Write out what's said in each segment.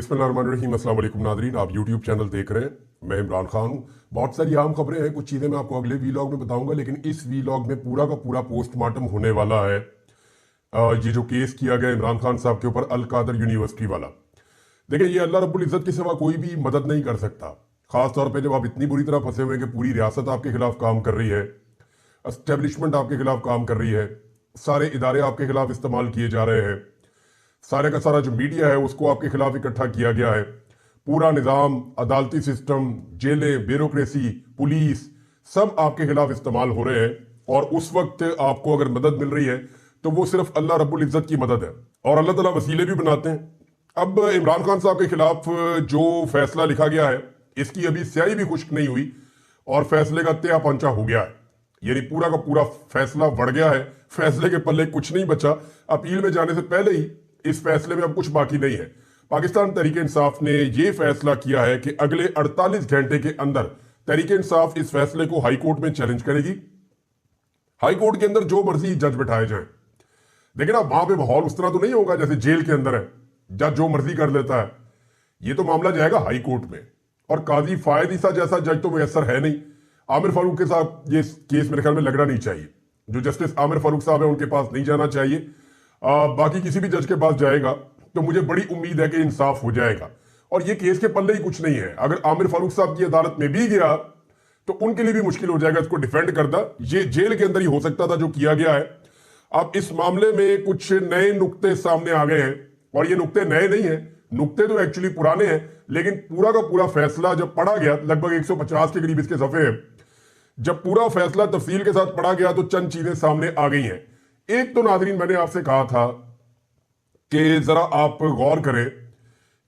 बिस्मिल्लाहिर्रहमानिर्रहीम। अस्सलाम वालेकुम नादरीन, आप यूट्यूब चैनल देख रहे हैं। मैं इमरान खान हूँ। बहुत सारी आम खबरें हैं, कुछ चीज़ें मैं आपको अगले वीलॉग में बताऊंगा, लेकिन इस वीलॉग में पूरा का पूरा पोस्टमार्टम होने वाला है। ये जो केस किया गया इमरान खान साहब के ऊपर अल कादर यूनिवर्सिटी वाला, देखिए ये अल्लाह रब्बुल इज़्ज़त के सिवा कोई भी मदद नहीं कर सकता। खास तौर पे जब आप इतनी बुरी तरह फंसे हुए हैं कि पूरी रियासत आपके खिलाफ काम कर रही है, एस्टेब्लिशमेंट आपके खिलाफ काम कर रही है, सारे इदारे आपके खिलाफ इस्तेमाल किए जा रहे हैं, सारे का सारा जो मीडिया है उसको आपके खिलाफ इकट्ठा किया गया है, पूरा निज़ाम, अदालती सिस्टम, जेलें, ब्यूरोक्रेसी, पुलिस, सब आपके खिलाफ इस्तेमाल हो रहे हैं। और उस वक्त आपको अगर मदद मिल रही है तो वो सिर्फ अल्लाह रब्बुल इज़्ज़त की मदद है, और अल्लाह ताला वसीले भी बनाते हैं। अब इमरान खान साहब के खिलाफ जो फैसला लिखा गया है, इसकी अभी स्याही भी खुश्क नहीं हुई और फैसले का त्या पंचा हो गया है, यानी पूरा का पूरा फैसला बढ़ गया है। फैसले के पल्ले कुछ नहीं बचा। अपील में जाने से पहले ही इस फैसले में अब कुछ बाकी नहीं है। पाकिस्तान तहरीक इंसाफ ने यह फैसला किया है कि अगले 48 घंटे के अंदर तहरीक इंसाफ इस फैसले को हाईकोर्ट में चैलेंज करेगी। हाईकोर्ट के अंदर जो मर्जी जज बैठाए जाएं। लेकिन अब वहां पे माहौल उस तरह तो नहीं होगा जैसे जेल के अंदर है, जज जो मर्जी कर लेता है। ये तो मामला जाएगा हाईकोर्ट में, और काजी फायद ईसा जैसा जज तो मुयसर है नहीं। आमिर फारूक के साथ ये केस मेरे ख्याल में लगना नहीं चाहिए। जो जस्टिस आमिर फारूक साहब है उनके पास नहीं जाना चाहिए। बाकी किसी भी जज के पास जाएगा तो मुझे बड़ी उम्मीद है कि इंसाफ हो जाएगा। और ये केस के पल्ले ही कुछ नहीं है। अगर आमिर फारूक साहब की अदालत में भी गया तो उनके लिए भी मुश्किल हो जाएगा इसको डिफेंड करना। ये जेल के अंदर ही हो सकता था जो किया गया है। अब इस मामले में कुछ नए नुक्ते सामने आ गए हैं, और ये नुक्ते नए नहीं है, नुक्ते तो एक्चुअली पुराने हैं। लेकिन पूरा का पूरा फैसला जब पढ़ा गया, लगभग 150 के करीब इसके सफे हैं, जब पूरा फैसला तफसील के साथ पढ़ा गया तो चंद चीजें सामने आ गई हैं। एक तो नाज़रीन, मैंने आपसे कहा था कि जरा आप गौर करें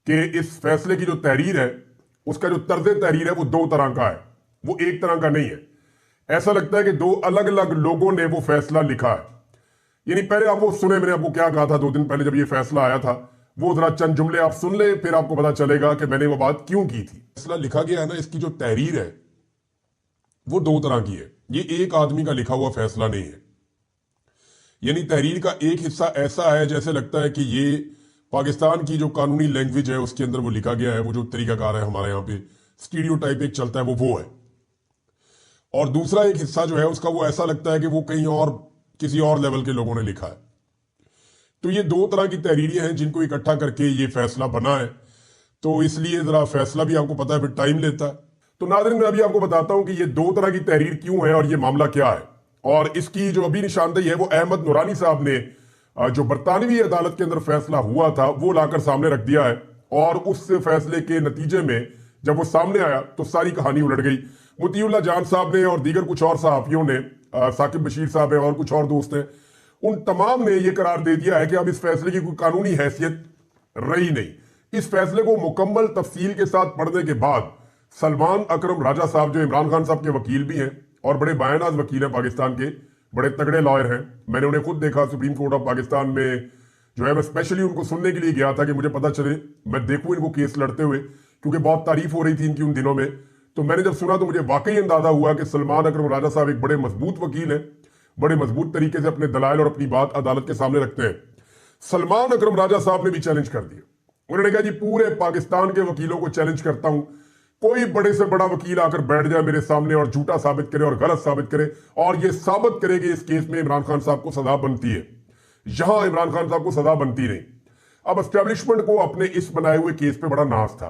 कि इस फैसले की जो तहरीर है, उसका जो तर्ज तहरीर है वो दो तरह का है, वो एक तरह का नहीं है। ऐसा लगता है कि दो अलग अलग लोगों ने वो फैसला लिखा है। यानी पहले आप वो सुने, मैंने आपको क्या कहा था 2 दिन पहले जब ये फैसला आया था, वो जरा चंद जुमले आप सुन ले, फिर आपको पता चलेगा कि मैंने वो बात क्यों की थी। फैसला लिखा गया है ना, इसकी जो तहरीर है वो दो तरह की है। ये एक आदमी का लिखा हुआ फैसला नहीं है। यानी तहरीर का एक हिस्सा ऐसा है जैसे लगता है कि ये पाकिस्तान की जो कानूनी लैंग्वेज है उसके अंदर वो लिखा गया है। वो जो तरीकाकार है हमारे यहाँ पे स्टीरियोटाइप एक चलता है वो है। और दूसरा एक हिस्सा जो है उसका वो ऐसा लगता है कि वो कहीं और किसी और लेवल के लोगों ने लिखा है। तो ये दो तरह की तहरीरें हैं जिनको इकट्ठा करके ये फैसला बना है। तो इसलिए जरा फैसला भी आपको पता है फिर टाइम लेता है। तो नाज़रीन, मैं अभी आपको बताता हूं कि ये दो तरह की तहरीर क्यों है और ये मामला क्या है। और इसकी जो अभी निशानदेही है वो अहमद नूरानी साहब ने जो बरतानवी अदालत के अंदर फैसला हुआ था वो लाकर सामने रख दिया है। और उस फैसले के नतीजे में जब वो सामने आया तो सारी कहानी उलट गई। मुतीउल्लाह जान साहब ने और दीगर कुछ और सहाफियों ने, साकिब बशीर साहब हैं और कुछ और दोस्त हैं, उन तमाम ने यह करार दे दिया है कि अब इस फैसले की कोई कानूनी हैसियत रही नहीं। इस फैसले को मुकम्मल तफसील के साथ पढ़ने के बाद सलमान अकरम राजा साहब, जो इमरान खान साहब के वकील भी हैं और बड़े बायनाज वकील हैं, पाकिस्तान के बड़े तगड़े लॉयर हैं, मैंने उन्हें खुद देखा सुप्रीम कोर्ट ऑफ पाकिस्तान में जो है। मैं स्पेशली उनको सुनने के लिए गया था कि मुझे पता चले, मैं देखूं इनको केस लड़ते हुए, क्योंकि बहुत तारीफ हो रही थी इनकी उन दिनों में। तो मैंने जब सुना तो मुझे वाकई अंदाजा हुआ कि सलमान अकरम राजा साहब एक बड़े मजबूत वकील हैं, बड़े मजबूत तरीके से अपने दलाइल और अपनी बात अदालत के सामने रखते हैं। सलमान अकरम राजा साहब ने भी चैलेंज कर दिया। उन्होंने कहा जी पूरे पाकिस्तान के वकीलों को चैलेंज करता हूं, कोई बड़े से बड़ा वकील आकर बैठ जाए मेरे सामने और झूठा साबित करे और गलत साबित करे और यह साबित करे कि इस केस में इमरान खान साहब को सजा बनती है। यहां इमरान खान साहब को सजा बनती नहीं। अब एस्टेब्लिशमेंट को अपने इस बनाए हुए केस पे बड़ा नाज था,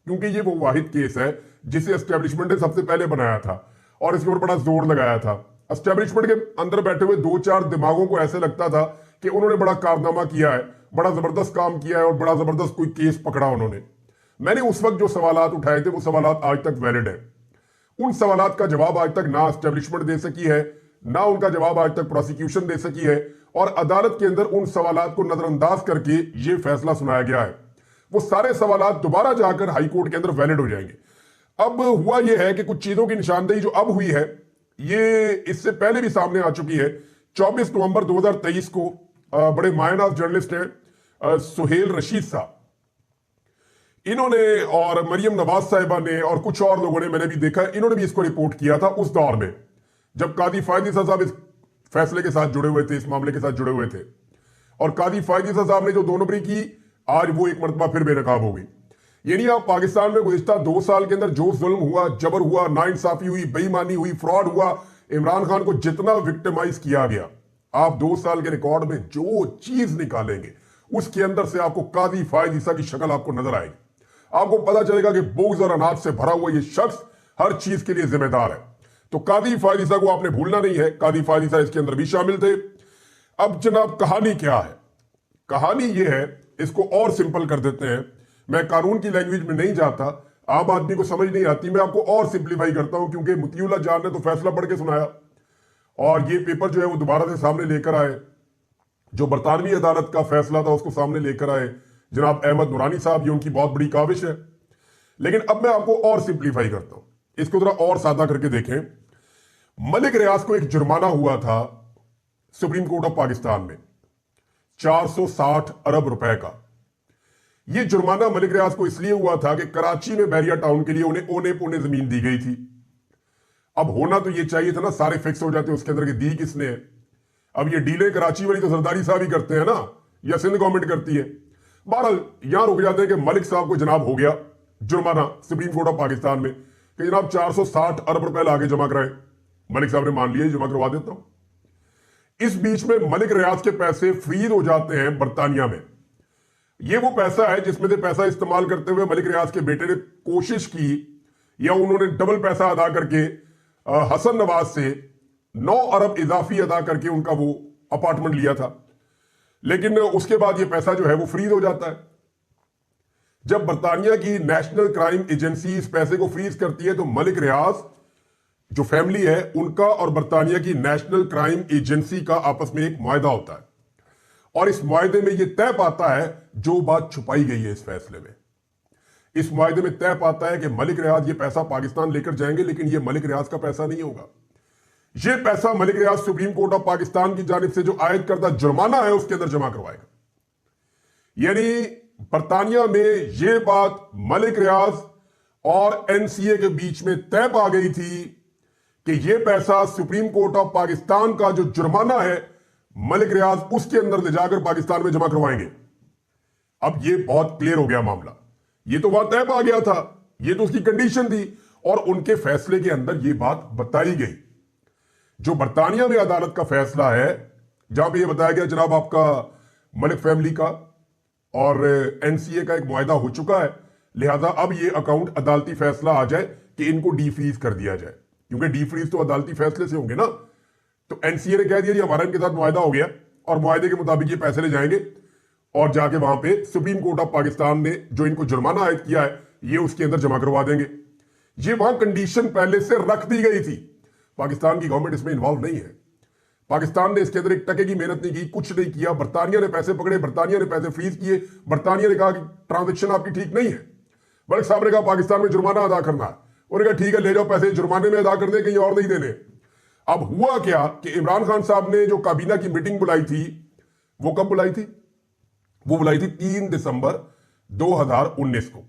क्योंकि ये वो वाहिद केस है जिसे एस्टेब्लिशमेंट ने सबसे पहले बनाया था और इसके ऊपर बड़ा जोर लगाया था। एस्टेब्लिशमेंट के अंदर बैठे हुए 2-4 दिमागों को ऐसे लगता था कि उन्होंने बड़ा कारनामा किया है, बड़ा जबरदस्त काम किया है और बड़ा जबरदस्त कोई केस पकड़ा उन्होंने। मैंने उस वक्त जो सवालात उठाए थे वो सवालात आज तक वैलिड है। उन सवालात का जवाब आज तक ना एस्टेब्लिशमेंट दे सकी है, ना उनका जवाब आज तक प्रोसिक्यूशन दे सकी है, और अदालत के अंदर उन सवालात को नजरअंदाज करके ये फैसला सुनाया गया है। वो सारे सवालात दोबारा जाकर हाईकोर्ट के अंदर वैलिड हो जाएंगे। अब हुआ यह है कि कुछ चीजों की निशानदेही जो अब हुई है ये इससे पहले भी सामने आ चुकी है। 24 नवंबर 2023 को बड़े मायनाज जर्नलिस्ट हैं सुहेल रशीद साहब, इन्होंने और मरियम नवाज साहिबा ने और कुछ और लोगों ने, मैंने भी देखा, इन्होंने भी इसको रिपोर्ट किया था उस दौर में जब कादी फायद ईसा साहब इस फैसले के साथ जुड़े हुए थे, इस मामले के साथ जुड़े हुए थे। और कादी फायद ईसा साहब ने जो 2 नंबरी की, आज वो एक मरतबा फिर बेनकाब हो गई। यानी आप पाकिस्तान में गुज़िश्ता 2 साल के अंदर जो जुल्म हुआ, जबर हुआ, नाइंसाफी हुई, बेईमानी हुई, फ्रॉड हुआ, इमरान खान को जितना विक्टिमाइज किया गया, आप 2 साल के रिकॉर्ड में जो चीज निकालेंगे उसके अंदर से आपको काजी फायद ईसा की शक्ल आपको नजर आएगी। आपको पता चलेगा कि बुग़्ज़ और अनाज से भरा हुआ ये शख्स हर चीज के लिए जिम्मेदार है। तो काजी फायद ईसा को आपने भूलना नहीं है, काजी फायद ईसा इसके अंदर भी शामिल थे। अब जनाब कहानी क्या है? कहानी ये है, इसको और सिंपल कर देते हैं। मैं कानून की लैंग्वेज में नहीं जाता, आम आदमी को समझ नहीं आती, मैं आपको और सिंप्लीफाई करता हूं, क्योंकि मुतीउल्लाह जान ने तो फैसला पढ़ के सुनाया और ये पेपर जो है वो दोबारा से सामने लेकर आए, जो बरतानवी अदालत का फैसला था उसको सामने लेकर आए जनाब अहमद नूरानी साहब। ये उनकी बहुत बड़ी काविश है। लेकिन अब मैं आपको और सिंप्लीफाई करता हूं, इसको जरा और सादा करके देखें। मलिक रियाज को एक जुर्माना हुआ था सुप्रीम कोर्ट ऑफ पाकिस्तान में 460 अरब रुपए का। यह जुर्माना मलिक रियाज को इसलिए हुआ था कि कराची में बैरिया टाउन के लिए उन्हें ओने पोने जमीन दी गई थी। अब होना तो यह चाहिए था ना, सारे फिक्स हो जाते उसके अंदर कि दी किसने है। अब ये डीलें कराची वाली तो जरदारी साहब ही करते हैं ना, या सिंध गवर्नमेंट करती है। बहरहाल यहां रुक जाते हैं कि मलिक साहब को जनाब हो गया जुर्माना सुप्रीम कोर्ट ऑफ पाकिस्तान में कि जनाब 460 अरब रुपए लाके जमा कराए। मलिक साहब ने मान लिया जमा करवा देता हूं। इस बीच में मलिक रियाज के पैसे फ्रीज हो जाते हैं बरतानिया में। यह वो पैसा है जिसमें से पैसा इस्तेमाल करते हुए मलिक रियाज के बेटे ने कोशिश की, या उन्होंने डबल पैसा अदा करके हसन नवाज से 9 अरब इजाफी अदा करके उनका वो अपार्टमेंट लिया था। लेकिन उसके बाद ये पैसा जो है वो फ्रीज हो जाता है। जब बरतानिया की नेशनल क्राइम एजेंसी इस पैसे को फ्रीज करती है तो मलिक रियाज जो फैमिली है उनका और बरतानिया की नेशनल क्राइम एजेंसी का आपस में एक मुआहदा होता है, और इस मुआहदे में यह तय पाता है जो बात छुपाई गई है इस फैसले में। इस मुआहदे में तय पाता है कि मलिक रियाज ये पैसा पाकिस्तान लेकर जाएंगे, लेकिन यह मलिक रियाज का पैसा नहीं होगा। यह पैसा मलिक रियाज सुप्रीम कोर्ट ऑफ पाकिस्तान की जानिब से जो आयद करदा जुर्माना है उसके अंदर जमा करवाएगा। यानी बरतानिया में यह बात मलिक रियाज और एनसीए के बीच में तय पा गई थी कि यह पैसा सुप्रीम कोर्ट ऑफ पाकिस्तान का जो जुर्माना है मलिक रियाज उसके अंदर ले जाकर पाकिस्तान में जमा करवाएंगे। अब यह बहुत क्लियर हो गया मामला, यह तो वहां तय पा गया था, यह तो उसकी कंडीशन थी, और उनके फैसले के अंदर यह बात बताई गई। जो बरतानिया में अदालत का फैसला है जहां पे यह बताया गया जनाब आपका मलिक फैमिली का और एनसीए का एक मुआहदा हो चुका है, लिहाजा अब यह अकाउंट अदालती फैसला आ जाए कि इनको डीफ्रीज कर दिया जाए, क्योंकि डीफ्रीज तो अदालती फैसले से होंगे ना। तो एनसीए ने कह दिया जी हमारा इनके साथ मुआहदा हो गया और मुआहदे के मुताबिक ये पैसे ले जाएंगे और जाके वहां पे सुप्रीम कोर्ट ऑफ पाकिस्तान ने जो इनको जुर्माना आयद किया है ये उसके अंदर जमा करवा देंगे। ये वहां कंडीशन पहले से रख दी गई थी। पाकिस्तान की गवर्नमेंट इसमें इन्वॉल्व नहीं है। पाकिस्तान ने इसके अंदर एक टके की मेहनत नहीं की, कुछ नहीं किया। बरतानिया ने पैसे पकड़े, बरतानिया ने पैसे फ्रीज किए, बरतानिया ने कहा कि ट्रांजेक्शन आपकी ठीक नहीं है। मलिक साहब ने कहा पाकिस्तान में जुर्माना अदा करना है, उन्होंने कहा ठीक है ले जाओ पैसे जुर्माने में अदा कर दे, कहीं और नहीं देने। अब हुआ क्या कि इमरान खान साहब ने जो काबीना की मीटिंग बुलाई थी वो कब बुलाई थी? वो बुलाई थी 3 दिसंबर 2019 को।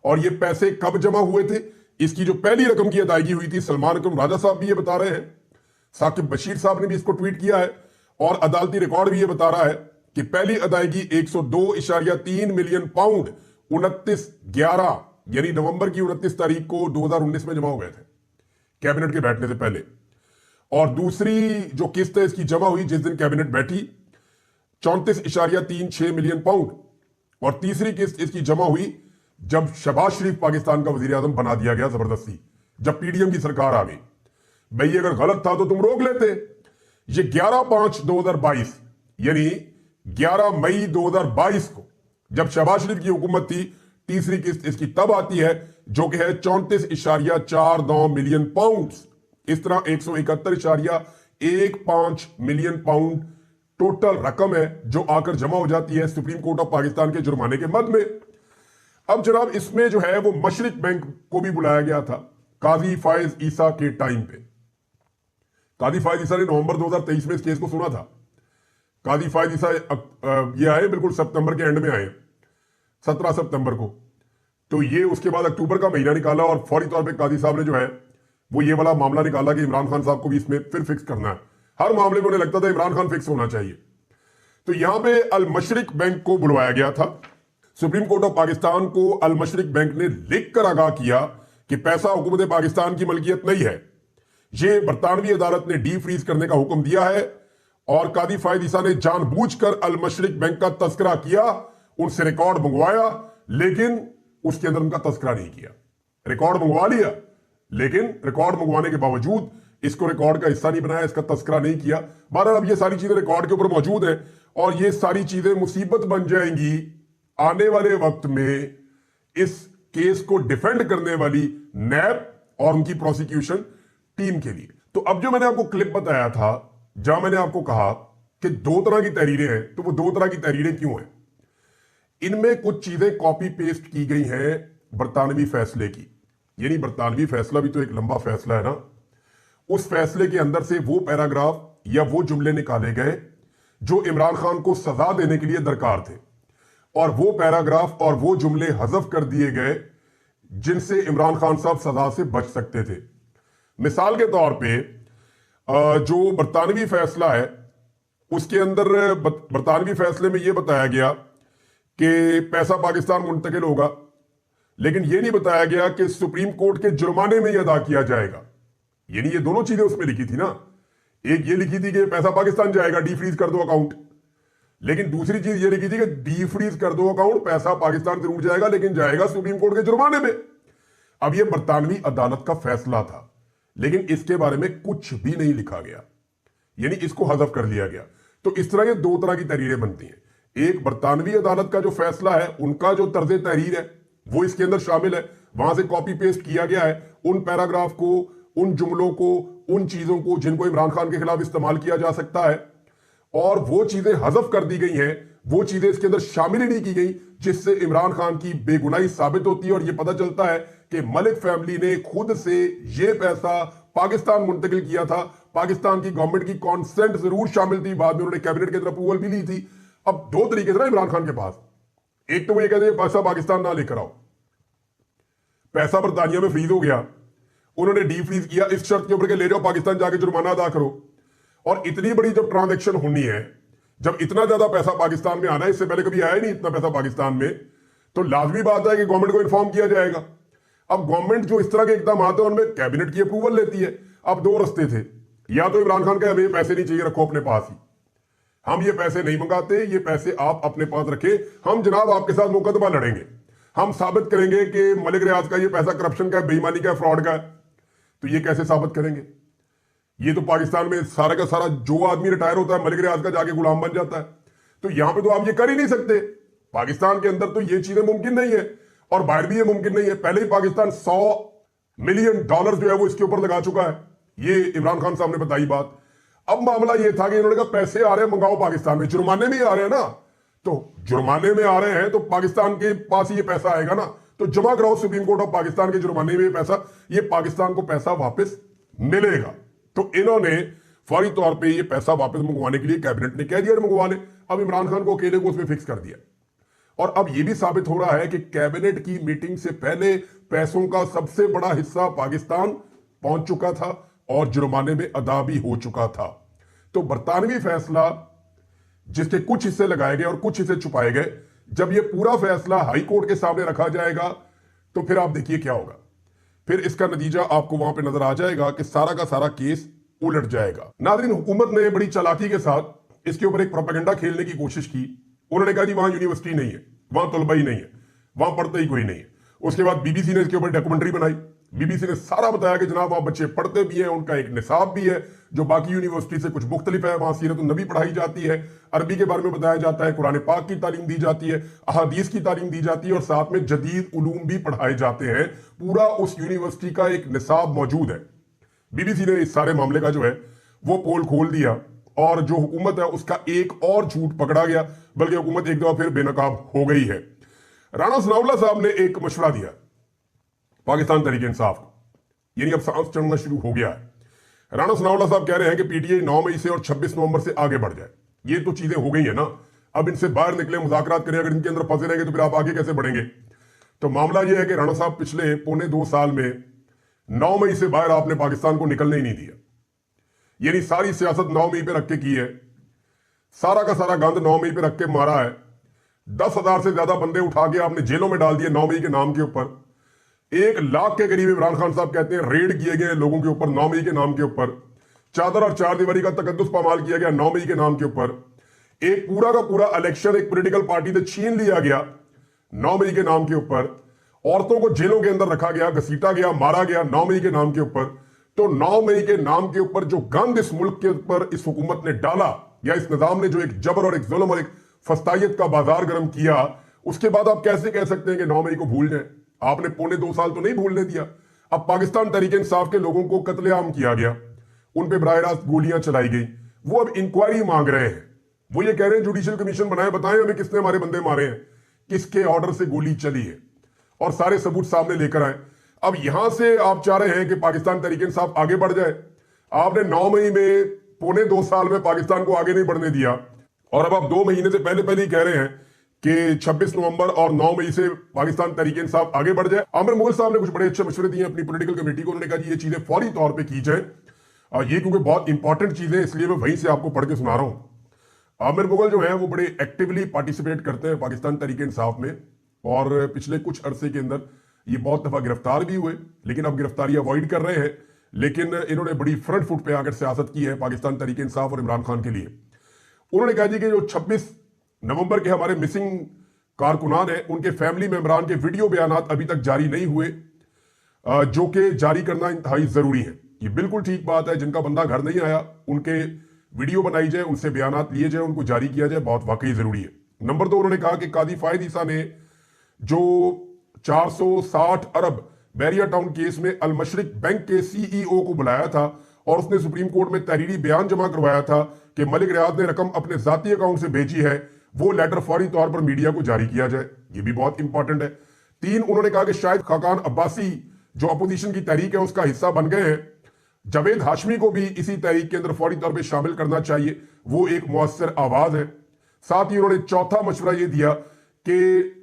और ये पैसे कब जमा हुए थे? इसकी जो पहली रकम की अदायगी हुई थी, सलमान अकरम राजा साहब भी ये बता रहे हैं, साकिब बशीर साहब ने भी इसको ट्वीट किया है, और अदालती रिकॉर्ड भी ये बता रहा है कि पहली अदायगी 102.3 मिलियन पाउंड 29/11 यानी नवंबर की 29 तारीख को 2019 में जमा हो गए थे कैबिनेट के बैठने से पहले। और दूसरी जो किस्त है इसकी जमा हुई जिस दिन कैबिनेट बैठी 34.36 मिलियन पाउंड, और तीसरी किस्त इसकी जमा हुई जब शहबाज शरीफ पाकिस्तान का वजीर आजम बना दिया गया जबरदस्ती, जब पीडीएम की सरकार आ गई। भाई अगर गलत था तो तुम रोक लेते। ये 11/5/2022 यानी 11 मई 2022 को जब शहबाज शरीफ की हुकूमत थी, तीसरी किस्त इसकी तब आती है जो कि है 34.49 मिलियन पाउंड। इस तरह 171.15 मिलियन पाउंड टोटल रकम है जो आकर जमा हो जाती है सुप्रीम कोर्ट ऑफ पाकिस्तान के जुर्माने के मद में। अब जनाब इसमें जो है वो मशरिक बैंक को भी बुलाया गया था काजी फायज ईसा के टाइम पे। काजी फायज ईसा ने नवंबर 2023 में इस केस को सुना था। काजी फायज ईसा ये आए बिल्कुल सितंबर के एंड में आए, 17 सितंबर को। तो ये उसके बाद अक्टूबर का महीना निकाला और फौरी तौर पे काजी साहब ने जो है वो ये वाला मामला निकाला कि इमरान खान साहब को भी इसमें फिर फिक्स करना है। हर मामले में उन्हें लगता था इमरान खान फिक्स होना चाहिए। तो यहां पे अल मशरिक बैंक को बुलवाया गया था सुप्रीम कोर्ट ऑफ पाकिस्तान को अल मशरिक बैंक ने लिखकर आगाह किया कि पैसा हुकूमत पाकिस्तान की मलकियत नहीं है। यह बरतानवी अदालत ने डी फ्रीज करने का हुक्म दिया है और कादी फायद ईसा ने जानबूझकर अल मशरिक बैंक का तस्करा किया, उनसे रिकॉर्ड मंगवाया, लेकिन उसके अंदर उनका तस्करा नहीं किया। रिकॉर्ड मंगवा लिया, लेकिन रिकॉर्ड मंगवाने के बावजूद इसको रिकॉर्ड का हिस्सा नहीं बनाया, इसका तस्करा नहीं किया। बहरहाल अब ये सारी चीजें रिकॉर्ड के ऊपर मौजूद है और ये सारी चीजें मुसीबत बन जाएंगी आने वाले वक्त में इस केस को डिफेंड करने वाली नैब और उनकी प्रोसिक्यूशन टीम के लिए। तो अब जो मैंने आपको क्लिप बताया था, जहां मैंने आपको कहा कि दो तरह की तहरीरें हैं, तो वो दो तरह की तहरीरें क्यों हैं? इनमें कुछ चीजें कॉपी पेस्ट की गई हैं बरतानवी फैसले की। यानी बरतानवी फैसला भी तो एक लंबा फैसला है ना। उस फैसले के अंदर से वो पैराग्राफ या वो जुमले निकाले गए जो इमरान खान को सजा देने के लिए दरकार थे, और वो पैराग्राफ और वो जुमले हज़फ कर दिए गए जिनसे इमरान खान साहब सजा से बच सकते थे। मिसाल के तौर पे जो बरतानवी फैसला है उसके अंदर बरतानवी फैसले में यह बताया गया कि पैसा पाकिस्तान मुंतकिल होगा, लेकिन यह नहीं बताया गया कि सुप्रीम कोर्ट के जुर्माने में यह अदा किया जाएगा। यानी ये दोनों चीजें उसमें लिखी थी ना। एक ये लिखी थी कि पैसा पाकिस्तान जाएगा, डी फ्रीज कर दो अकाउंट, लेकिन दूसरी चीज ये लिखी थी कि डी फ्रीज कर दो अकाउंट, पैसा पाकिस्तान जरूर जाएगा लेकिन जाएगा सुप्रीम कोर्ट के जुर्माने में। अब ये बरतानवी अदालत का फैसला था, लेकिन इसके बारे में कुछ भी नहीं लिखा गया, यानी इसको हज़फ कर लिया गया। तो इस तरह ये दो तरह की तहरीरें बनती हैं। एक बरतानवी अदालत का जो फैसला है, उनका जो तर्ज तहरीर है वो इसके अंदर शामिल है, वहां से कॉपी पेस्ट किया गया है उन पैराग्राफ को, उन जुमलों को, उन चीजों को जिनको इमरान खान के खिलाफ इस्तेमाल किया जा सकता है, और वो चीजें हज़फ कर दी गई हैं, वो चीजें इसके अंदर शामिल ही नहीं की गई जिससे इमरान खान की बेगुनाही साबित होती है। और ये पता चलता है कि मलिक फैमिली ने खुद से ये पैसा पाकिस्तान मुंतकिल किया था। पाकिस्तान की गवर्नमेंट की कॉन्सेंट जरूर शामिल थी, बाद में उन्होंने कैबिनेट के अंदर अप्रूवल भी ली थी। अब दो तरीके थे ना इमरान खान के पास, एक तो वो ये कहते हैं पैसा पाकिस्तान ना लेकर आओ, पैसा बरतानिया में फ्रीज हो गया, उन्होंने डी फ्रीज किया इस शर्त के ऊपर के ले जाओ पाकिस्तान जाके जुर्माना अदा करो। और इतनी बड़ी जब ट्रांजैक्शन होनी है, जब इतना ज्यादा पैसा पाकिस्तान में आना है, इससे पहले कभी आया ही नहीं इतना पैसा पाकिस्तान में, तो लाजमी बात है कि गवर्नमेंट को इन्फॉर्म किया जाएगा। अब गवर्नमेंट जो इस तरह के इकदाम आते हैं उनमें कैबिनेट की अप्रूवल लेती है। अब दो रस्ते थे, या तो इमरान खान का हमें पैसे नहीं चाहिए, रखो अपने पास ही, हम ये पैसे नहीं मंगाते, ये पैसे आप अपने पास रखे, हम जनाब आपके साथ मुकदमा लड़ेंगे, हम साबित करेंगे कि मलिक रियाज का ये पैसा करप्शन का, बेईमानी का, फ्रॉड का है। तो ये कैसे साबित करेंगे? ये तो पाकिस्तान में सारा का सारा जो आदमी रिटायर होता है मलिक रियाज का जाके गुलाम बन जाता है। तो यहां पे तो आप ये कर ही नहीं सकते। पाकिस्तान के अंदर तो ये चीजें मुमकिन नहीं है और बाहर भी ये मुमकिन नहीं है। पहले ही पाकिस्तान $100 मिलियन जो है वो इसके ऊपर लगा चुका है, ये इमरान खान साहब ने बताई बात। अब मामला ये था कि इन्होंने कहा पैसे आ रहे हैं मंगाओ पाकिस्तान में, जुर्माने में आ रहे हैं ना, तो जुर्माने में आ रहे हैं तो पाकिस्तान के पास ही ये पैसा आएगा ना, तो जमा कराओ सुप्रीम कोर्ट ऑफ पाकिस्तान के जुर्माने में पैसा, ये पाकिस्तान को पैसा वापस मिलेगा। तो इन्होंने फौरी तौर पे ये पैसा वापस मंगवाने के लिए कैबिनेट ने कह दिया मंगवा ले। अब इमरान खान को अकेले को उसमें फिक्स कर दिया। और अब यह भी साबित हो रहा है कि कैबिनेट की मीटिंग से पहले पैसों का सबसे बड़ा हिस्सा पाकिस्तान पहुंच चुका था और जुर्माने में अदा भी हो चुका था। तो बरतानवी फैसला जिसके कुछ हिस्से लगाए गए और कुछ हिस्से छुपाए गए, जब यह पूरा फैसला हाई कोर्ट के सामने रखा जाएगा तो फिर आप देखिए क्या होगा। फिर इसका नतीजा आपको वहां पे नजर आ जाएगा कि सारा का सारा केस उलट जाएगा। नाज़रीन, हुकूमत ने बड़ी चालाकी के साथ इसके ऊपर एक प्रोपेगेंडा खेलने की कोशिश की। उन्होंने कहा जी वहां यूनिवर्सिटी नहीं है, वहां तलबा ही नहीं है, वहां पढ़ते ही कोई नहीं है। उसके बाद बीबीसी ने इसके ऊपर डॉक्यूमेंट्री बनाई। बीबीसी ने सारा बताया कि जनाब वहां बच्चे पढ़ते भी हैं, उनका एक निसाब भी है जो बाकी यूनिवर्सिटी से कुछ मुख्तलिफ है। वहां सीरत नबी पढ़ाई जाती है, अरबी के बारे में बताया जाता है, कुरान पाक की तालीम दी जाती है, अहादीस की तालीम दी जाती है और साथ में जदीद उलूम भी पढ़ाए जाते हैं। पूरा उस यूनिवर्सिटी का एक निसाब मौजूद है। बीबीसी ने इस सारे मामले का जो है वो पोल खोल दिया और जो हुकूमत है उसका एक और झूठ पकड़ा गया, बल्कि हुकूमत एक दफा फिर बेनकाब हो गई है। राणा सनाउल्लाह साहब ने एक मशवरा दिया पाकिस्तान तहरीक इंसाफ को, यानी अब सांस चढ़ना शुरू हो गया है। राणा सनाउल्लाह साहब कह रहे हैं कि पीटीआई 9 मई से और 26 नवंबर से आगे बढ़ जाए। ये तो चीजें हो गई है ना, अब इनसे बाहर निकले, मुज़ाकरात करें। अगर इनके अंदर फंसे रहेंगे तो फिर आप आगे कैसे बढ़ेंगे? तो मामला यह है कि राणा साहब पिछले 1.25 साल में 9 मई से बाहर आपने पाकिस्तान को निकलने ही नहीं दिया, यानी सारी सियासत 9 मई पे रख के की है, सारा का सारा गंद 9 मई पे रख के मारा है। 10,000 से ज्यादा बंदे उठा के आपने जेलों में डाल दिए 9 मई के नाम के ऊपर। 1 लाख के करीब इमरान खान साहब कहते हैं रेड किए गए लोगों के ऊपर 9 मई के नाम के ऊपर। चादर और चार दीवारी का तकद्दुस पामाल किया गया 9 मई के नाम के ऊपर। एक पूरा का पूरा इलेक्शन एक पॉलिटिकल पार्टी से छीन लिया गया 9 मई के नाम के ऊपर। औरतों को जेलों के अंदर रखा गया, घसीटा गया, मारा गया 9 मई के नाम के ऊपर। तो 9 मई के नाम के ऊपर जो गंद इस मुल्क के ऊपर इस हुकूमत ने डाला, या इस निजाम ने जो एक जबर और एक जुल्म और एक फस्तायत का बाजार गर्म किया, उसके बाद आप कैसे कह सकते हैं कि 9 मई को भूल जाए? आपने 2.25 साल तो नहीं भूलने दिया। अब पाकिस्तान तहरीक इंसाफ के लोगों को कत्लेआम किया गया, उन पे बराह रास्त गोलियां चलाई गई, वो अब इंक्वायरी मांग रहे हैं। वो ये कह रहे हैं जुडिशियल कमीशन बनाए, बताएं हमें किसने हमारे बंदे मारे हैं, किसके ऑर्डर से गोली चली है, और सारे सबूत सामने लेकर आए। अब यहां से आप चाह रहे हैं कि पाकिस्तान तहरीक इंसाफ आगे बढ़ जाए। आपने 9 मई में 2.25 साल में पाकिस्तान को आगे नहीं बढ़ने दिया, और अब आप 2 महीने से पहले ही कह रहे हैं कि 26 नवंबर और 9 मई से पाकिस्तान तहरीक इंसाफ आगे बढ़ जाए। आमिर मुगल साहब ने कुछ बड़े अच्छे मशवरे दिए अपनी पॉलिटिकल कमेटी को। उन्होंने कहा कि ये चीजें फौरी तौर पर की जाए, ये क्योंकि बहुत इंपॉर्टेंट चीजें, इसलिए मैं वहीं से आपको पढ़ के सुना रहा हूं। आमिर मुगल जो है वो बड़े एक्टिवली पार्टिसिपेट करते हैं पाकिस्तान तहरीक इंसाफ में, और पिछले कुछ अरसे के अंदर ये बहुत दफा गिरफ्तार भी हुए, लेकिन अब गिरफ्तारी अवॉइड कर रहे हैं। लेकिन इन्होंने बड़ी फ्रंट फुट पे आकर सियासत की है पाकिस्तान तहरीक इंसाफ और इमरान खान के लिए। उन्होंने कहा जी कि जो 26 नवंबर के हमारे मिसिंग कारकुनान हैं, उनके फैमिली मेंबरान के वीडियो बयानात अभी तक जारी नहीं हुए, जो कि जारी करना इंतहाई जरूरी है। ये बिल्कुल ठीक बात है, जिनका बंदा घर नहीं आया उनके वीडियो बनाई जाए, उनसे बयानात लिए जाए, उनको जारी किया जाए, बहुत वाकई जरूरी है। नंबर 2, उन्होंने कहा कि कादी फायद ईसा ने जो 460 अरब बैरिया टाउन केस में अल मशरिक बैंक के सीईओ को बुलाया था, और उसने सुप्रीम कोर्ट में तहरीरी बयान जमा करवाया था कि मलिक रियाद ने रकम अपने जाती अकाउंट से भेजी है, वो लेटर फौरी तौर पर मीडिया को जारी किया जाए। ये भी बहुत इंपॉर्टेंट है। 3, उन्होंने कहा कि शायद खाकान अब्बासी जो अपोजिशन की तहरीक है उसका हिस्सा बन गए हैं, जावेद हाशमी को भी इसी तहरीक के अंदर फौरी तौर पर शामिल करना चाहिए, वो एक मुअस्सर आवाज है। साथ ही उन्होंने चौथा मशवरा यह दिया कि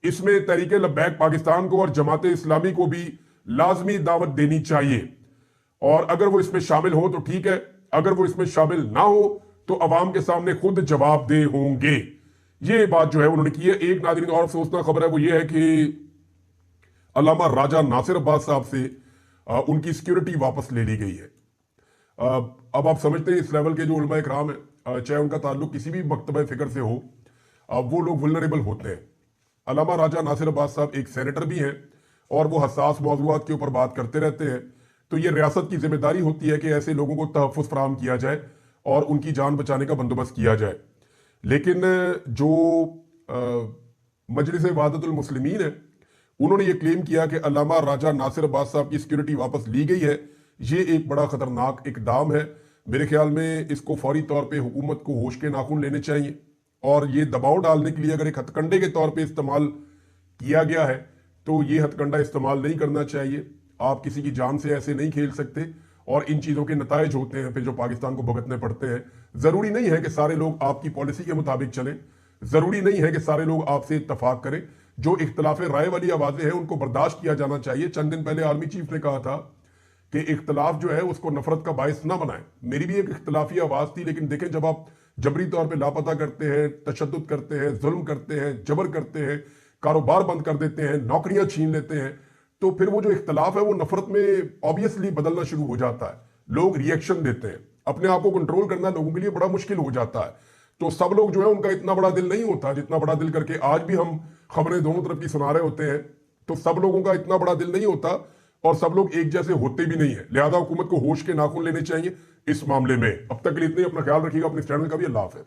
इसमें तहरीक लब्बैक पाकिस्तान को और जमात इस्लामी को भी लाजमी दावत देनी चाहिए, और अगर वो इसमें शामिल हो तो ठीक है, अगर वो इसमें शामिल ना हो तो अवाम के सामने खुद जवाबदेह होंगे। ये बात जो है उन्होंने की है। एक नाज़रीन और सोचना खबर है, वो ये है कि अल्लामा राजा नासिर अब्बास साहब से उनकी सिक्योरिटी वापस ले ली गई है। अब आप समझते हैं इस लेवल के जो उलमा इकराम है, चाहे उनका ताल्लुक किसी भी मकतबा फिक्र से हो, वो लोग वुल्नरेबल होते हैं। अल्लामा राजा नासिर अब्बास साहब एक सेनेटर भी हैं, और वो हसास मौज़ूआत के ऊपर बात करते रहते हैं। तो ये रियासत की जिम्मेदारी होती है कि ऐसे लोगों को तहफ़्फ़ुज़ फराहम किया जाए और उनकी जान बचाने का बंदोबस्त किया जाए। लेकिन जो मजलिस वहादतुल मुस्लिमीन है, उन्होंने ये क्लेम किया कि अल्लामा राजा नासिर अब्बास साहब की सिक्योरिटी वापस ली गई है। ये एक बड़ा खतरनाक इकदाम है। मेरे ख्याल में इसको फौरी तौर पे हुकूमत को होश के नाखून लेने चाहिए, और ये दबाव डालने के लिए अगर एक हथकंडे के तौर पे इस्तेमाल किया गया है तो ये हथकंडा इस्तेमाल नहीं करना चाहिए। आप किसी की जान से ऐसे नहीं खेल सकते, और इन चीज़ों के नतायज होते हैं फिर जो पाकिस्तान को भुगतने पड़ते हैं। ज़रूरी नहीं है कि सारे लोग आपकी पॉलिसी के मुताबिक चलें, ज़रूरी नहीं है कि सारे लोग आपसे इत्तफाक करें। जो इख्तलाफ राय वाली आवाज़ें हैं उनको बर्दाश्त किया जाना चाहिए। चंद दिन पहले आर्मी चीफ ने कहा था कि इख्तलाफ जो है उसको नफरत का बायस ना बनाए। मेरी भी एक इख्तलाफी आवाज़ थी, लेकिन देखें जब आप जबरी तौर पे लापता करते हैं, तशद्दुद करते हैं, जुल्म करते हैं, जबर करते हैं, कारोबार बंद कर देते हैं, नौकरियां छीन लेते हैं, तो फिर वो जो इख्तलाफ है वो नफरत में ऑब्वियसली बदलना शुरू हो जाता है। लोग रिएक्शन देते हैं, अपने आप को कंट्रोल करना लोगों के लिए बड़ा मुश्किल हो जाता है। तो सब लोग जो है उनका इतना बड़ा दिल नहीं होता जितना बड़ा दिल करके आज भी हम खबरें दोनों तरफ की सुना रहे होते हैं। तो सब लोगों का इतना बड़ा दिल नहीं होता, और सब लोग एक जैसे होते भी नहीं है। लिहाजा हुकूमत को होश के नाखून लेने चाहिए इस मामले में। अब तक के लिए इतने, अपना ख्याल रखिएगा, अपने चैनल का भी। अल्लाह हाफ़िज़।